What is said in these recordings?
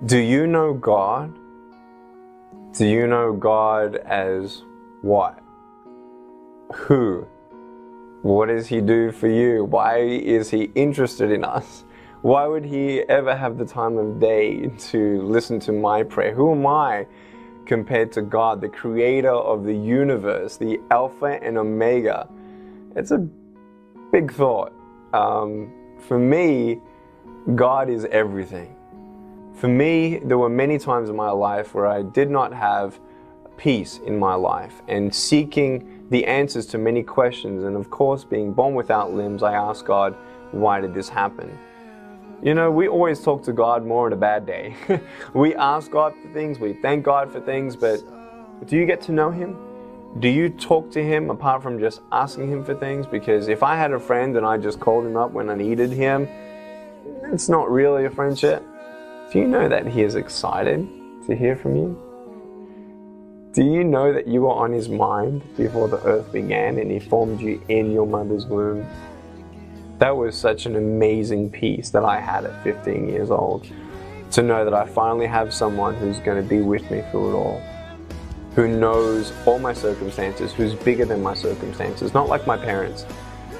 Do you know God? Do you know God as what? Who? What does He do for you? Why is He interested in us? Why would He ever have the time of day to listen to my prayer? Who am I compared to God, the creator of the universe, the Alpha and Omega? It's a big thought. For me, God is everything. For me, there were many times in my life where I did not have peace in my life, and seeking the answers to many questions, and of course being born without limbs, I asked God, why did this happen? You know, we always talk to God more on a bad day. We ask God for things, we thank God for things, but do you get to know Him? Do you talk to Him apart from just asking Him for things? Because if I had a friend and I just called Him up when I needed Him, it's not really a friendship. Do you know that He is excited to hear from you? Do you know that you were on His mind before the earth began and He formed you in your mother's womb? That was such an amazing peace that I had at 15 years old, to know that I finally have someone who's going to be with me through it all, who knows all my circumstances, who's bigger than my circumstances, not like my parents.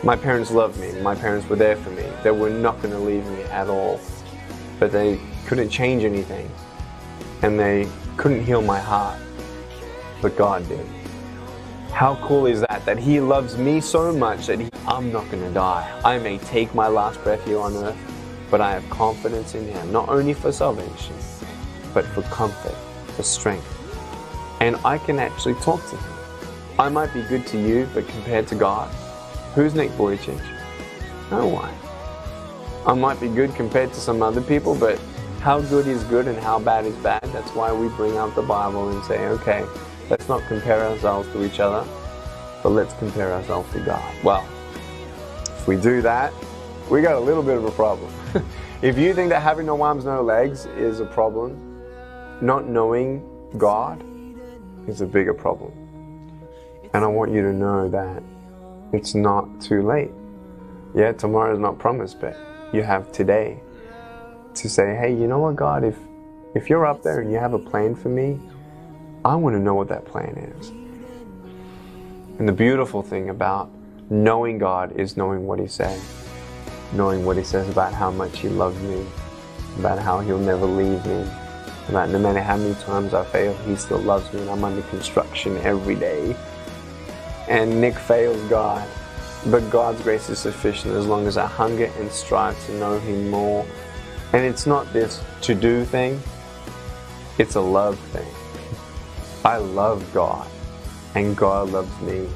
My parents loved me, my parents were there for me, they were not going to leave me at all, but they couldn't change anything, and they couldn't heal my heart, but God did. How cool is that? That He loves me so much that I'm not going to die. I may take my last breath here on earth, but I have confidence in Him, not only for salvation, but for comfort, for strength. And I can actually talk to Him. I might be good to you, but compared to God, who's Nick Vujicic? No one. I might be good compared to some other people, but how good is good and how bad is bad? That's why we bring out the Bible and say, okay, let's not compare ourselves to each other, but let's compare ourselves to God. Well, if we do that, we got a little bit of a problem. If you think that having no arms, no legs is a problem, not knowing God is a bigger problem. And I want you to know that it's not too late. Yeah, tomorrow is not promised, but you have today to say, hey, you know what, God, if you're up there and you have a plan for me, I want to know what that plan is. And the beautiful thing about knowing God is knowing what He said. Knowing what He says about how much He loves me, about how He'll never leave me, about no matter how many times I fail, He still loves me, and I'm under construction every day. And Nick fails God, but God's grace is sufficient as long as I hunger and strive to know Him more. And it's not this to-do thing, it's a love thing. I love God, and God loves me.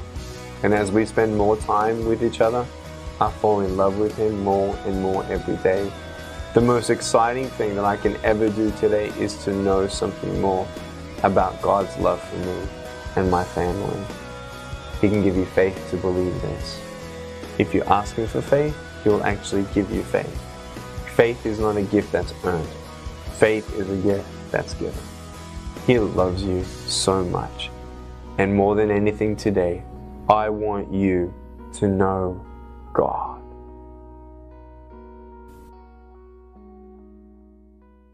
And as we spend more time with each other, I fall in love with Him more and more every day. The most exciting thing that I can ever do today is to know something more about God's love for me and my family. He can give you faith to believe this. If you ask Him for faith, He will actually give you faith. Faith is not a gift that's earned. Faith is a gift that's given. He loves you so much. And more than anything today, I want you to know God.